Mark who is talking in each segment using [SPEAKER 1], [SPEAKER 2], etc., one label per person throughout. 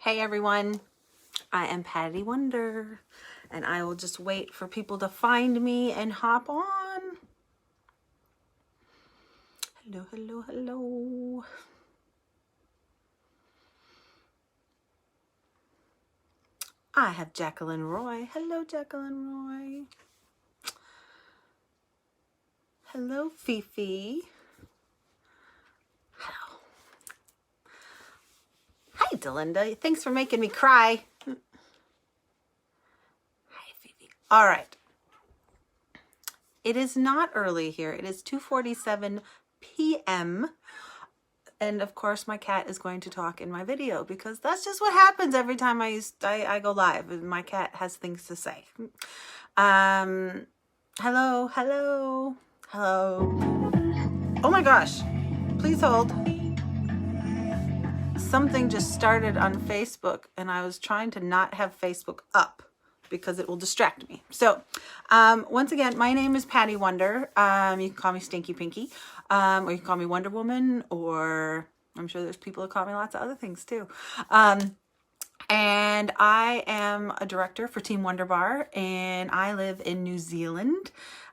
[SPEAKER 1] Hey everyone, I am Patty Wonder, and I will just wait for people to find me and hop on. Hello, hello, hello. I have Jacqueline Roy. Hello, Jacqueline Roy. Hello, Fifi. Hello. Hi, Delinda. Thanks for making me cry. Hi, Fifi. All right. It is not early here. It is 2:47 p.m. And of course, my cat is going to talk in my video because that's just what happens every time I go live. My cat has things to say. Hello, hello, hello. Oh my gosh, please hold. Something just started on Facebook and I was trying to not have Facebook up because it will distract me. So once again, my name is Patty Wonder. You can call me Stinky Pinky, or you can call me Wonder Woman, or I'm sure there's people that call me lots of other things too. And I am a director for Team Wonder Bar, and I live in New Zealand.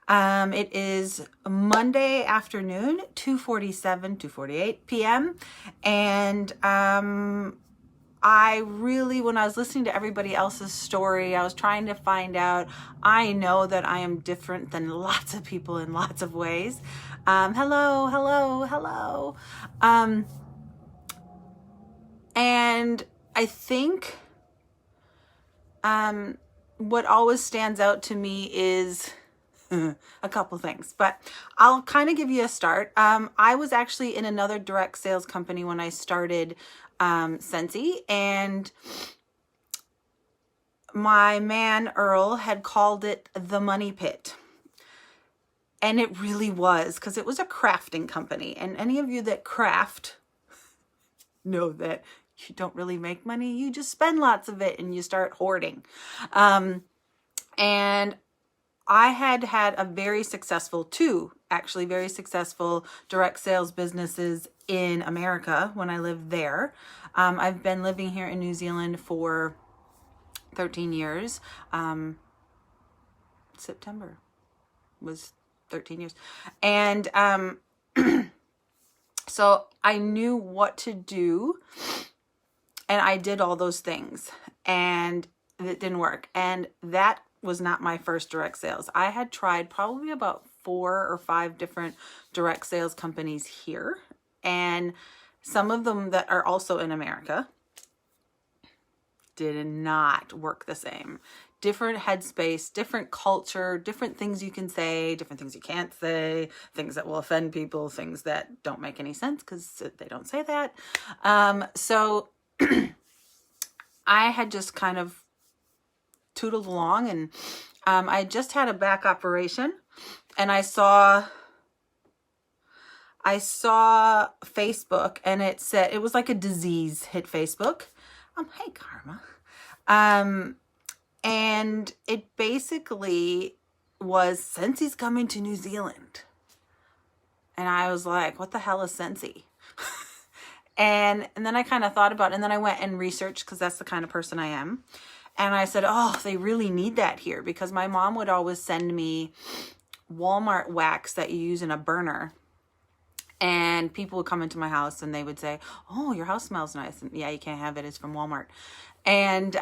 [SPEAKER 1] It is Monday afternoon, 2:48 p.m. And I really, when I was listening to everybody else's story, I was trying to find out, I know that I am different than lots of people in lots of ways. Hello, hello, hello. And I think what always stands out to me is a couple things, but I'll kind of give you a start. I was actually in another direct sales company when I started Scentsy, and my man Earl had called it the money pit. And it really was, because it was a crafting company. And any of you that craft know that you don't really make money. You just spend lots of it and you start hoarding. And I had a very successful, two actually very successful direct sales businesses in America when I lived there. I've been living here in New Zealand for 13 years. September was 13 years. And so I knew what to do, and I did all those things, and it didn't work. And that was not my first direct sales. I had tried probably about 4 or 5 different direct sales companies here, and some of them that are also in America did not work the same. Different headspace, different culture, different things you can say, different things you can't say, things that will offend people, things that don't make any sense because they don't say that. So I had just kind of tootled along, and I just had a back operation, and I saw Facebook, and it said, it was like a disease hit Facebook. Hey, Karma. And it basically was, Scentsy's coming to New Zealand. And I was like, what the hell is Scentsy? and then I kind of thought about it, and then I went and researched, because that's the kind of person I am. And I said, oh, they really need that here, because my mom would always send me Walmart wax that you use in a burner. And people would come into my house and they would say, oh, your house smells nice. And yeah, you can't have it. It's from Walmart. And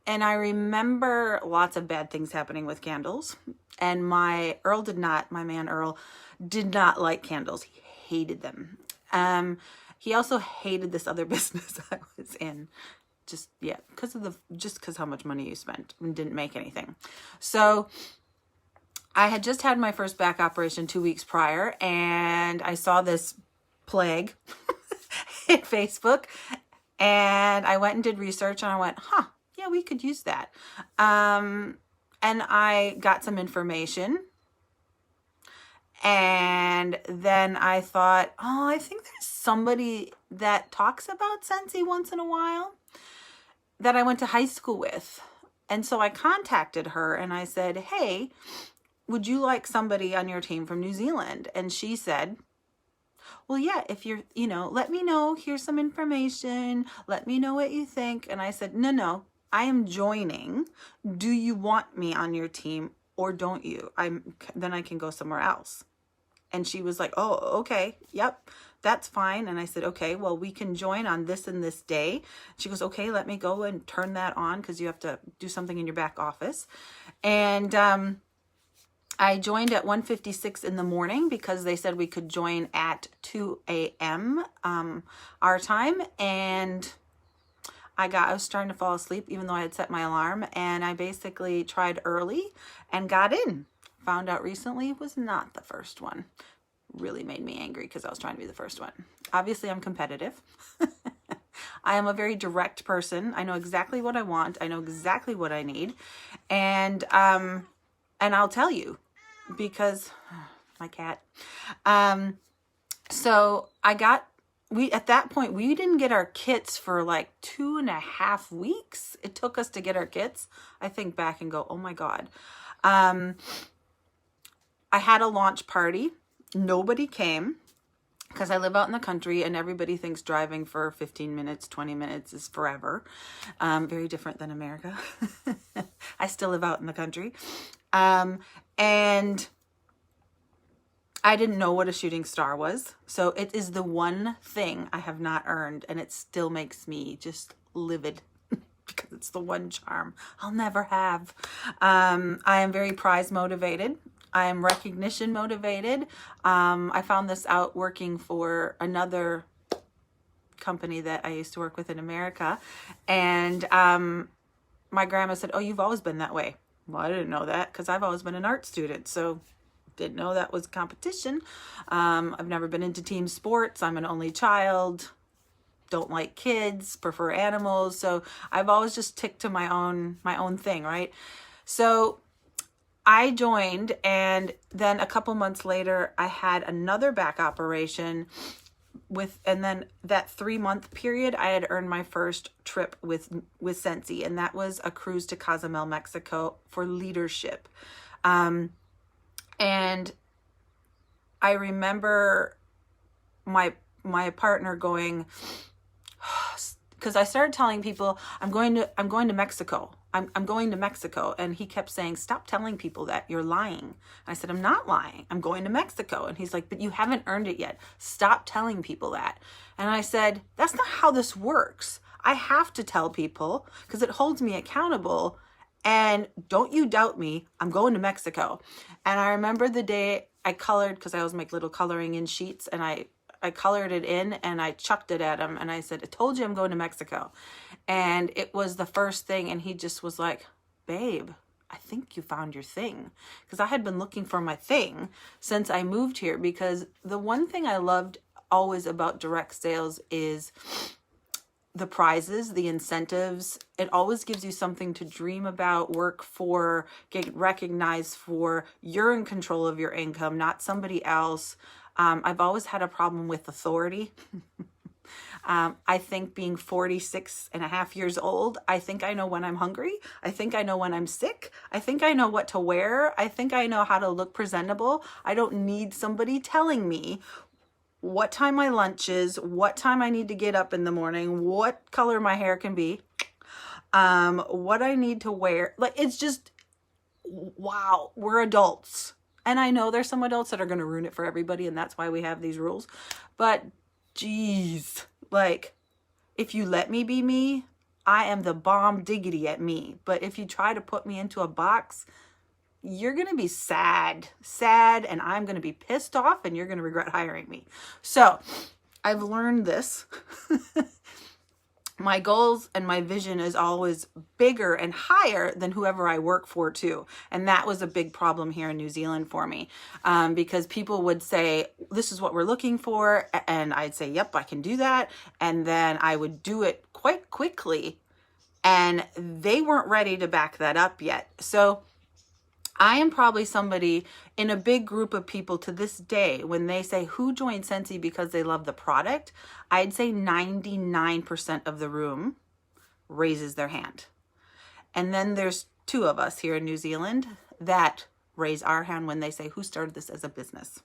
[SPEAKER 1] I remember lots of bad things happening with candles. And my man Earl did not like candles. He hated them. He also hated this other business I was in. Because how much money you spent and didn't make anything. So I had just had my first back operation 2 weeks prior, and I saw this plague hit Facebook, and I went and did research, and I went, yeah, we could use that. And I got some information, and then I thought, oh, I think there's somebody that talks about Scentsy once in a while that I went to high school with. And so I contacted her and I said, hey, would you like somebody on your team from New Zealand? And she said, well, yeah, if you're, let me know, here's some information, let me know what you think. And I said, no, I am joining. Do you want me on your team or don't you? Then I can go somewhere else. And she was like, oh, okay, yep, that's fine. And I said, okay, well, we can join on this and this day. She goes, okay, let me go and turn that on because you have to do something in your back office. And I joined at 1:56 in the morning because they said we could join at 2 a.m. Our time. And I was starting to fall asleep even though I had set my alarm. And I basically tried early and got in. Found out recently was not the first one. Really made me angry because I was trying to be the first one. Obviously, I'm competitive. I am a very direct person. I know exactly what I want. I know exactly what I need. And I'll tell you because my cat. So at that point, we didn't get our kits for like 2.5 weeks. It took us to get our kits. I think back and go, oh my God. I had a launch party. Nobody came because I live out in the country and everybody thinks driving for 15 minutes, 20 minutes is forever. Very different than America. I still live out in the country. And I didn't know what a shooting star was. So it is the one thing I have not earned, and it still makes me just livid because it's the one charm I'll never have. I am very prize motivated. I am recognition motivated. I found this out working for another company that I used to work with in America. And my grandma said, oh, you've always been that way. Well, I didn't know that because I've always been an art student. So didn't know that was competition. I've never been into team sports. I'm an only child. Don't like kids, prefer animals. So I've always just ticked to my own thing, right? So I joined, and then a couple months later, I had another back operation and then that 3-month period, I had earned my first trip with Scentsy, and that was a cruise to Cozumel, Mexico for leadership. And I remember my partner going, because I started telling people, I'm going to Mexico. I'm going to Mexico. And he kept saying, stop telling people that, you're lying. I said, I'm not lying. I'm going to Mexico. And he's like, but you haven't earned it yet. Stop telling people that. And I said, that's not how this works. I have to tell people because it holds me accountable. And don't you doubt me, I'm going to Mexico. And I remember the day I colored, because I always make little coloring in sheets, and I colored it in and I chucked it at him and I said, I told you I'm going to Mexico. And it was the first thing. And he just was like, babe, I think you found your thing. Because I had been looking for my thing since I moved here. Because the one thing I loved always about direct sales is the prizes, the incentives. It always gives you something to dream about, work for, get recognized for. You're in control of your income, not somebody else. I've always had a problem with authority. I think being 46.5 years old, I think I know when I'm hungry. I think I know when I'm sick. I think I know what to wear. I think I know how to look presentable. I don't need somebody telling me what time my lunch is, what time I need to get up in the morning, what color my hair can be, what I need to wear. Like, it's just, wow, we're adults. And I know there's some adults that are going to ruin it for everybody, and that's why we have these rules. But geez, like, if you let me be me, I am the bomb diggity at me. But if you try to put me into a box, you're going to be sad, and I'm going to be pissed off, and you're going to regret hiring me. So I've learned this. My goals and my vision is always bigger and higher than whoever I work for too. And that was a big problem here in New Zealand for me, because people would say, this is what we're looking for. And I'd say, yep, I can do that. And then I would do it quite quickly. And they weren't ready to back that up yet. So I am probably somebody in a big group of people to this day, when they say who joined Scentsy because they love the product, I'd say 99% of the room raises their hand. And then there's 2 of us here in New Zealand that raise our hand when they say, who started this as a business?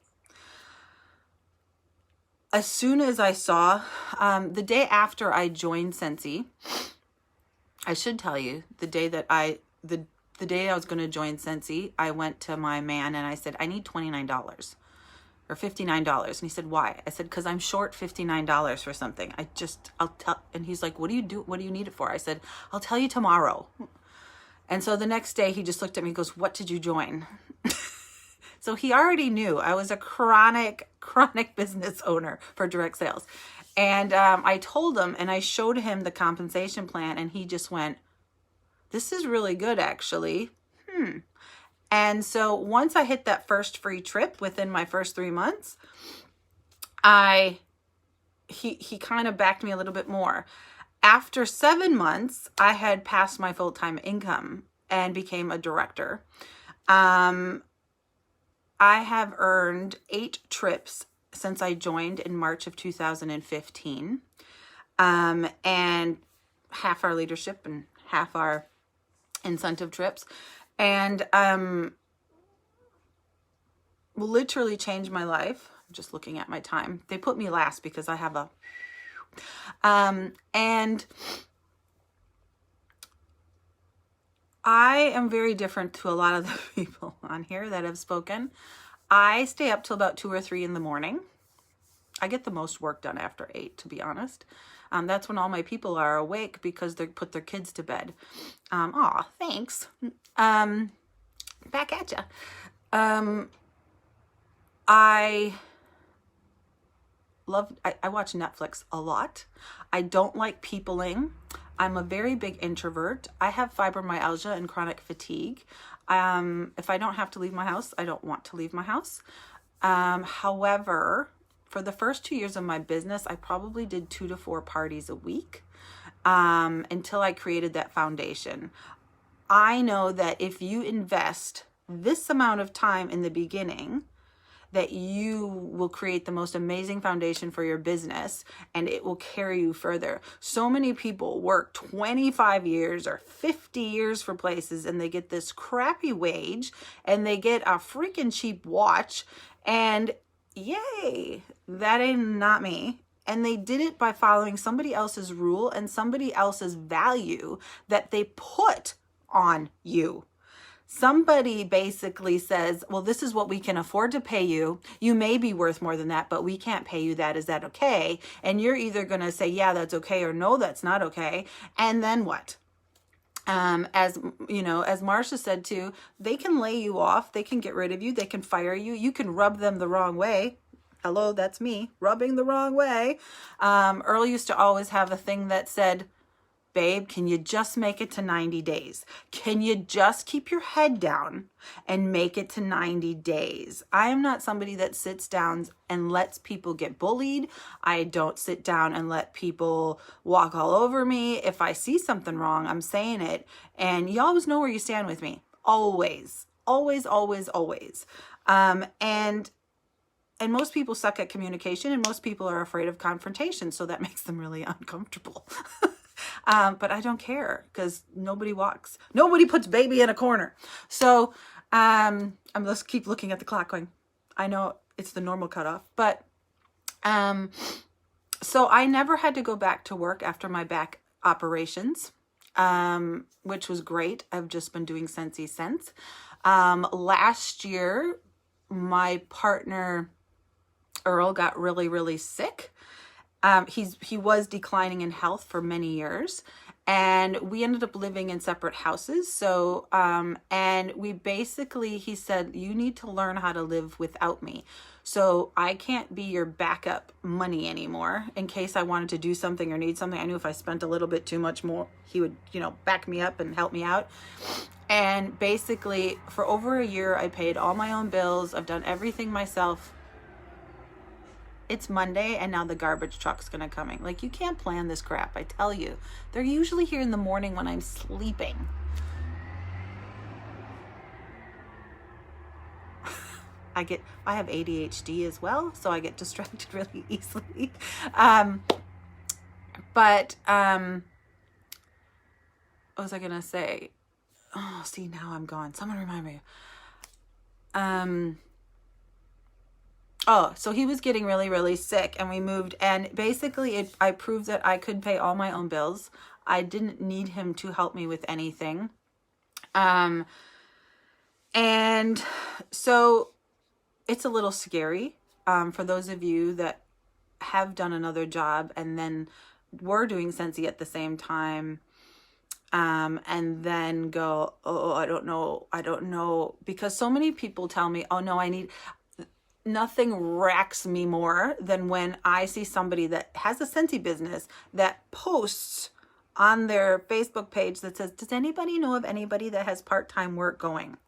[SPEAKER 1] as soon as I saw, the day after I joined Scentsy, I should tell you, the day I was going to join Scentsy, I went to my man and I said, I need $29 or $59. And he said, why? I said, because I'm short $59 for something. I'll tell. And he's like, what do you need it for? I said, I'll tell you tomorrow. And so the next day he just looked at me and goes, what did you join? So he already knew I was a chronic business owner for direct sales. And I told him and I showed him the compensation plan and he just went, this is really good, actually. And so once I hit that first free trip within my first 3 months, he kind of backed me a little bit more. After 7 months, I had passed my full-time income and became a director. I have earned 8 trips since I joined in March of 2015. And half our leadership and half our incentive trips. And literally changed my life. I'm just looking at my time. They put me last because I have a... and I am very different to a lot of the people on here that have spoken. I stay up till about 2 or 3 in the morning. I get the most work done after 8, to be honest. That's when all my people are awake because they put their kids to bed. Aw, thanks. Back at ya. I watch Netflix a lot. I don't like peopling. I'm a very big introvert. I have fibromyalgia and chronic fatigue. If I don't have to leave my house, I don't want to leave my house. However, for the first 2 years of my business, I probably did 2 to 4 parties a week until I created that foundation. I know that if you invest this amount of time in the beginning, that you will create the most amazing foundation for your business and it will carry you further. So many people work 25 years or 50 years for places and they get this crappy wage and they get a freaking cheap watch and yay, that ain't not me. And they did it by following somebody else's rule and somebody else's value that they put on you. Somebody basically says, well, this is what we can afford to pay you. You may be worth more than that, but we can't pay you that. Is that okay? And you're either going to say, yeah, that's okay, or no, that's not okay. And then what? As you know, as Marsha said too, they can lay you off. They can get rid of you. They can fire you. You can rub them the wrong way. Hello, that's me, rubbing the wrong way. Earl used to always have a thing that said, babe, can you just make it to 90 days? Can you just keep your head down and make it to 90 days? I am not somebody that sits down and lets people get bullied. I don't sit down and let people walk all over me. If I see something wrong, I'm saying it. And you always know where you stand with me. Always, always, always, always. And most people suck at communication and most people are afraid of confrontation. So that makes them really uncomfortable. But I don't care because nobody puts baby in a corner. So I'm just keep looking at the clock going, I know it's the normal cutoff, but so I never had to go back to work after my back operations, which was great. I've just been doing Scentsy since. Last year, my partner Earl got really, really sick. He was declining in health for many years and we ended up living in separate houses. So, and we basically, he said, you need to learn how to live without me. So I can't be your backup money anymore in case I wanted to do something or need something. I knew if I spent a little bit too much more, he would, back me up and help me out. And basically for over a year, I paid all my own bills. I've done everything myself. It's Monday and now the garbage truck's gonna coming. Like, you can't plan this crap, I tell you. They're usually here in the morning when I'm sleeping. I have ADHD as well, so I get distracted really easily. What was I gonna say? Oh, see, now I'm gone. Someone remind me. Oh, so he was getting really, really sick, and we moved, and basically I proved that I could pay all my own bills. I didn't need him to help me with anything. And so it's a little scary for those of you that have done another job and then were doing Scentsy at the same time, and then go, oh, I don't know, because so many people tell me, oh no, nothing racks me more than when I see somebody that has a Scentsy business that posts on their Facebook page that says, does anybody know of anybody that has part-time work going?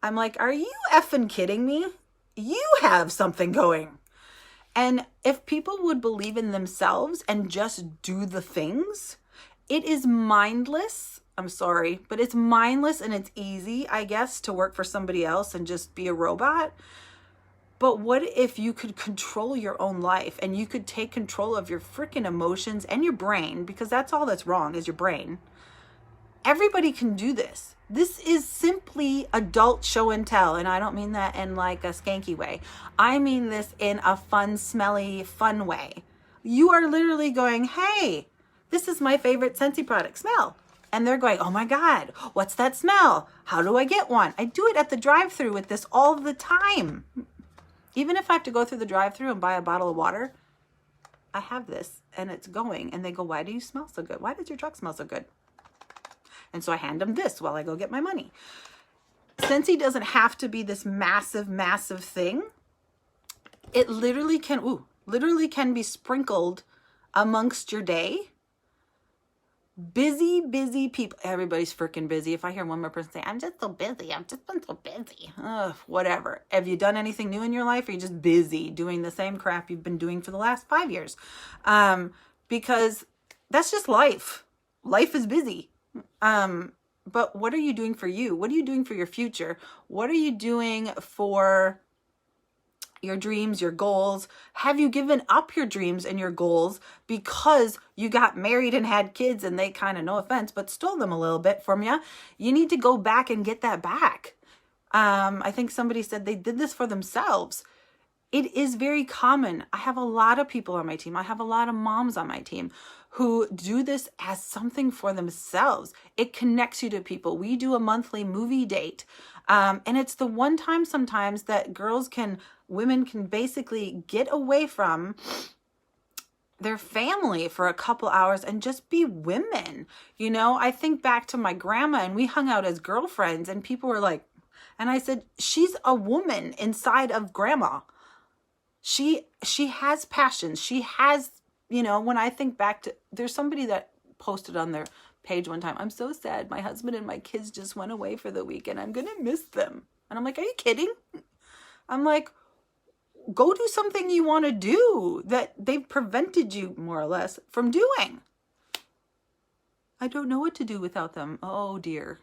[SPEAKER 1] I'm like, are you effing kidding me? You have something going. And if people would believe in themselves and just do the things, it is mindless. I'm sorry, but it's mindless and it's easy, I guess, to work for somebody else and just be a robot. But what if you could control your own life and you could take control of your freaking emotions and your brain, because that's all that's wrong is your brain. Everybody can do this. This is simply adult show and tell. And I don't mean that in like a skanky way. I mean this in a fun, smelly, fun way. You are literally going, hey, this is my favorite Scentsy product, smell. And they're going, oh my God, what's that smell? How do I get one? I do it at the drive-thru with this all the time. Even if I have to go through the drive-thru and buy a bottle of water, I have this and it's going. And they go, why do you smell so good? Why does your truck smell so good? And so I hand them this while I go get my money. Scentsy doesn't have to be this massive, massive thing. It literally can be sprinkled amongst your day. Busy people. Everybody's freaking busy. If I hear one more person say, I'm just so busy. I've just been so busy. Whatever. Have you done anything new in your life? Or are you just busy doing the same crap you've been doing for the last 5 years? Because that's just life. Life is busy. But what are you doing for you? What are you doing for your future? What are you doing for your dreams, your goals? Have you given up your dreams and your goals because you got married and had kids and they kind of, no offense, but stole them a little bit from you? You need to go back and get that back. I think somebody said they did this for themselves. It is very common. I have a lot of people on my team. I have a lot of moms on my team who do this as something for themselves. It connects you to people. We do a monthly movie date. And it's the one time sometimes that women can basically get away from their family for a couple hours and just be women. You know, I think back to my grandma and we hung out as girlfriends and people were like, and I said, she's a woman inside of grandma. She has passions. She has, you know, when I think back to, there's somebody that posted on their page one time, I'm so sad. My husband and my kids just went away for the weekend. I'm going to miss them. And I'm like, are you kidding? I'm like, go do something you want to do that they've prevented you more or less from doing. I don't know what to do without them. Oh dear.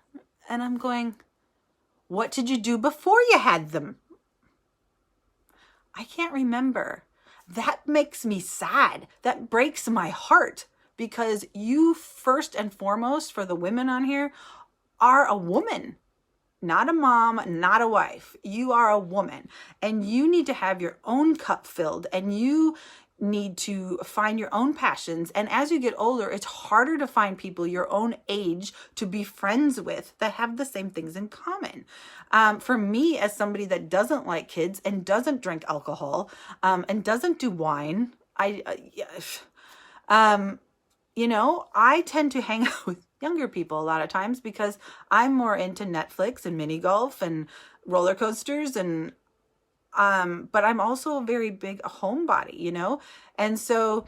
[SPEAKER 1] And I'm going, what did you do before you had them? I can't remember. That makes me sad. That breaks my heart because you first and foremost for the women on here are a woman, not a mom, not a wife. You are a woman and you need to have your own cup filled and you need to find your own passions. And as you get older, it's harder to find people your own age to be friends with that have the same things in common. For me, as somebody that doesn't like kids and doesn't drink alcohol, and doesn't do wine, you know, I tend to hang out with younger people a lot of times because I'm more into Netflix and mini golf and roller coasters and but I'm also a very big homebody, you know? And so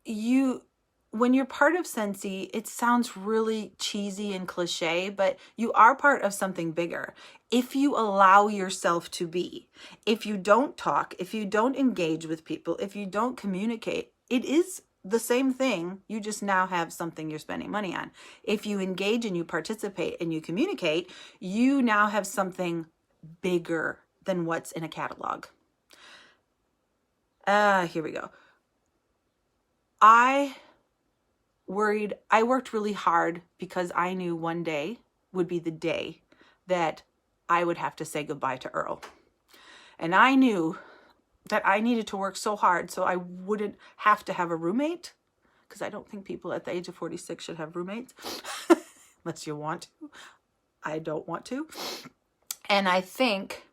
[SPEAKER 1] when you're part of Scentsy, it sounds really cheesy and cliche, but you are part of something bigger. If you allow yourself to be, if you don't talk, if you don't engage with people, if you don't communicate, it is the same thing. You just now have something you're spending money on. If you engage and you participate and you communicate, you now have something bigger than what's in a catalog. Here we go. I worked really hard because I knew one day would be the day that I would have to say goodbye to Earl. And I knew that I needed to work so hard so I wouldn't have to have a roommate, because I don't think people at the age of 46 should have roommates unless you want to. I don't want to. And I think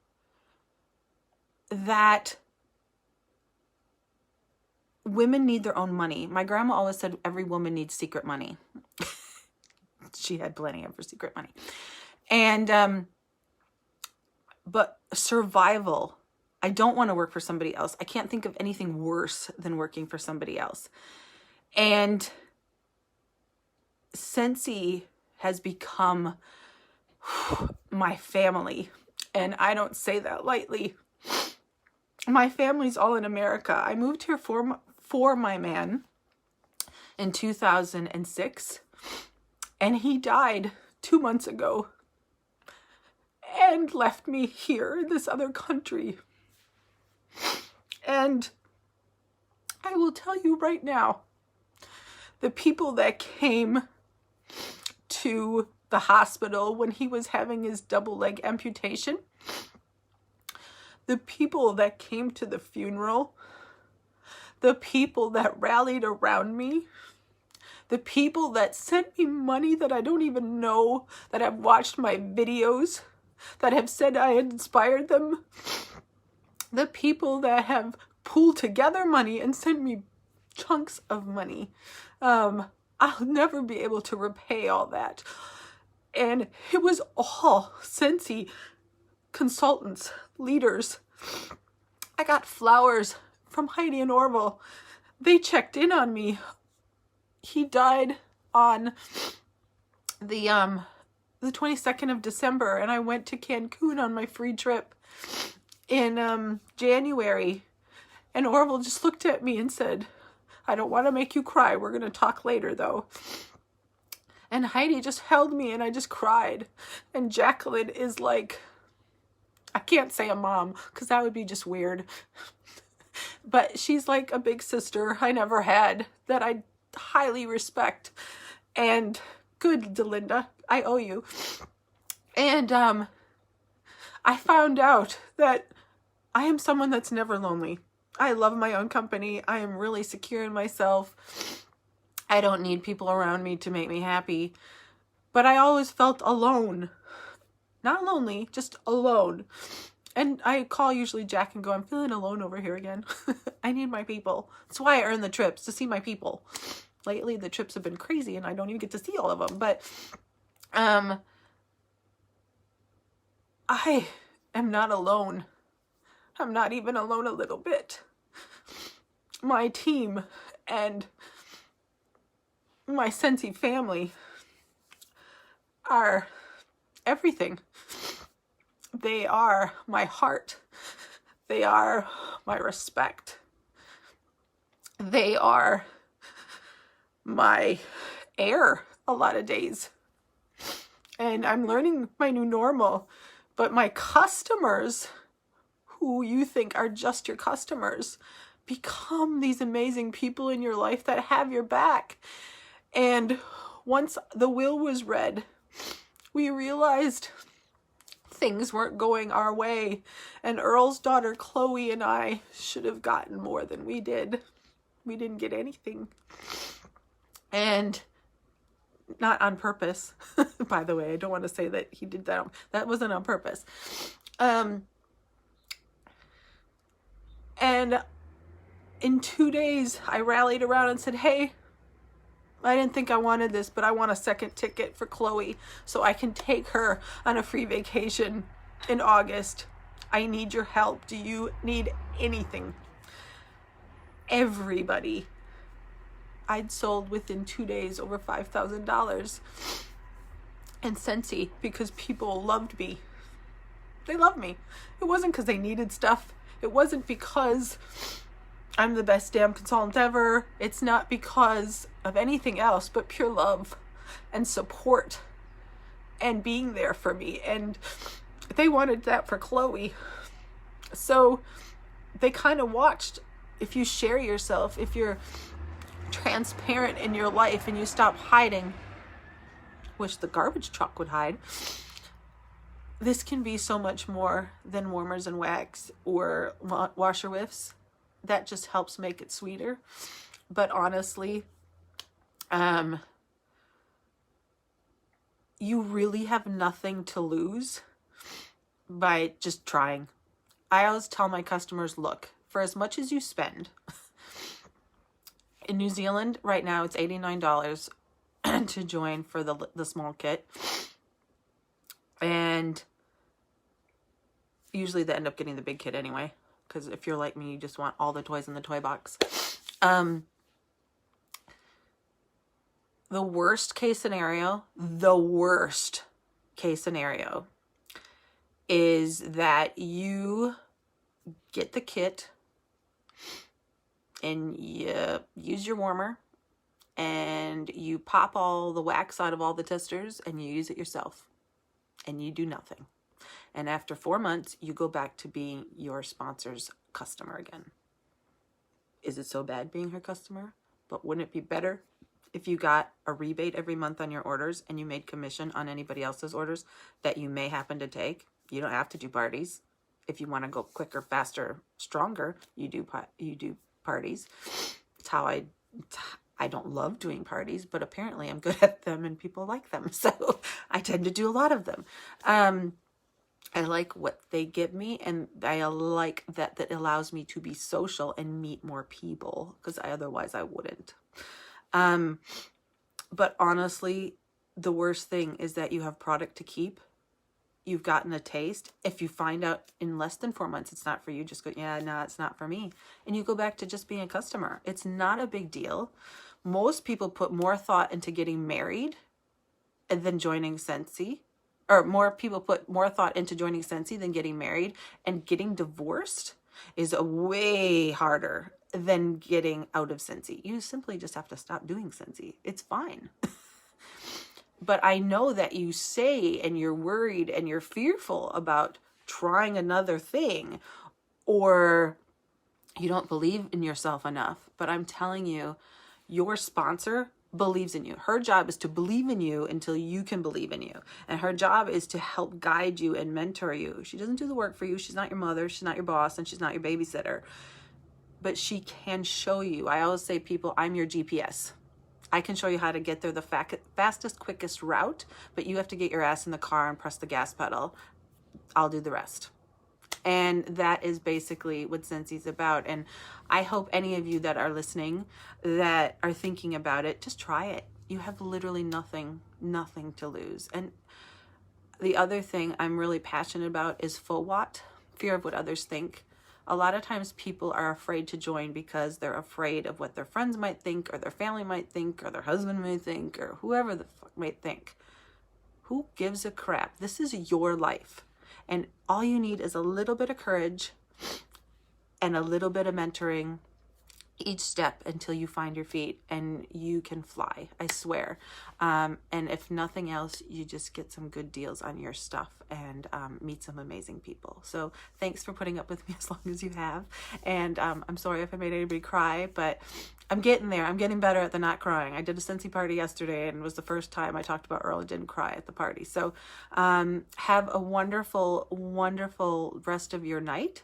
[SPEAKER 1] that women need their own money. My grandma always said every woman needs secret money. She had plenty of her secret money. And, but survival, I don't want to work for somebody else. I can't think of anything worse than working for somebody else. And Scentsy has become my family. And I don't say that lightly. My family's all in America. I moved here for my man in 2006. And he died 2 months ago and left me here in this other country. And I will tell you right now, the people that came to the hospital when he was having his double leg amputation, the people that came to the funeral, the people that rallied around me, the people that sent me money that I don't even know, that have watched my videos, that have said I inspired them, the people that have pooled together money and sent me chunks of money. I'll never be able to repay all that. And it was all Scentsy consultants, leaders. I got flowers from Heidi and Orville. They checked in on me. He died on the 22nd of December, and I went to Cancun on my free trip in January. And Orville just looked at me and said, I don't want to make you cry. We're going to talk later, though. And Heidi just held me, and I just cried. And Jacqueline is like, I can't say a mom, because that would be just weird. But she's like a big sister I never had, that I highly respect. And good, Delinda, I owe you. And I found out that I am someone that's never lonely. I love my own company. I am really secure in myself. I don't need people around me to make me happy. But I always felt alone. Not lonely, just alone. And I call usually Jack and go, I'm feeling alone over here again. I need my people. That's why I earn the trips, to see my people. Lately, the trips have been crazy and I don't even get to see all of them. But I am not alone. I'm not even alone a little bit. My team and my Scentsy family are everything. They are my heart. They are my respect. They are my air a lot of days. And I'm learning my new normal. But my customers, who you think are just your customers, become these amazing people in your life that have your back. And once the will was read, we realized things weren't going our way. And Earl's daughter, Chloe, and I should have gotten more than we did. We didn't get anything. And not on purpose. By the way, I don't want to say that he did that. That wasn't on purpose. And in 2 days, I rallied around and said, hey, I didn't think I wanted this, but I want a second ticket for Chloe so I can take her on a free vacation in August. I need your help. Do you need anything? Everybody. I'd sold within 2 days over $5,000 in Scentsy because people loved me. They loved me. It wasn't because they needed stuff. It wasn't because I'm the best damn consultant ever. It's not because of anything else but pure love and support and being there for me. And they wanted that for Chloe. So they kind of watched. If you share yourself, if you're transparent in your life and you stop hiding, which the garbage truck would hide, this can be so much more than warmers and wax or washer whiffs. That just helps make it sweeter. But honestly, you really have nothing to lose by just trying. I always tell my customers, look, for as much as you spend, in New Zealand right now it's $89 to join for the small kit. And usually they end up getting the big kit anyway, because if you're like me, you just want all the toys in the toy box. The worst case scenario is that you get the kit and you use your warmer and you pop all the wax out of all the testers and you use it yourself and you do nothing. And after 4 months, you go back to being your sponsor's customer again. Is it so bad being her customer? But wouldn't it be better if you got a rebate every month on your orders and you made commission on anybody else's orders that you may happen to take? You don't have to do parties. If you want to go quicker, faster, stronger, you do parties. It's how I don't love doing parties, but apparently I'm good at them and people like them. So I tend to do a lot of them. I like what they give me, and I like that allows me to be social and meet more people, because otherwise I wouldn't. But honestly, the worst thing is that you have product to keep. You've gotten a taste. If you find out in less than 4 months it's not for you, just go, yeah, no, it's not for me. And you go back to just being a customer. It's not a big deal. Most people put more thought into getting married than joining Scentsy. Or more people put more thought into joining Scentsy than getting married. And getting divorced is way harder than getting out of Scentsy. You simply just have to stop doing Scentsy. It's fine. But I know that you say and you're worried and you're fearful about trying another thing, or you don't believe in yourself enough. But I'm telling you, your sponsor believes in you. Her job is to believe in you until you can believe in you. And her job is to help guide you and mentor you. She doesn't do the work for you. She's not your mother. She's not your boss. And she's not your babysitter. But she can show you. I always say, people, I'm your GPS. I can show you how to get there the fastest, quickest route. But you have to get your ass in the car and press the gas pedal. I'll do the rest. And that is basically what Scentsy's about. And I hope any of you that are listening, that are thinking about it, just try it. You have literally nothing to lose. And the other thing I'm really passionate about is FOWOT, fear of what others think. A lot of times people are afraid to join because they're afraid of what their friends might think, or their family might think, or their husband might think, or whoever the fuck might think. Who gives a crap? This is your life. And all you need is a little bit of courage and a little bit of mentoring each step until you find your feet, and you can fly, I swear. And if nothing else, you just get some good deals on your stuff and meet some amazing people. So thanks for putting up with me as long as you have. And I'm sorry if I made anybody cry, but I'm getting there. I'm getting better at the not crying. I did a Scentsy party yesterday, and it was the first time I talked about Earl and didn't cry at the party. So have a wonderful, wonderful rest of your night.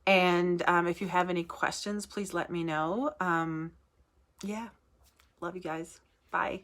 [SPEAKER 1] And if you have any questions, please let me know. Yeah, love you guys. Bye.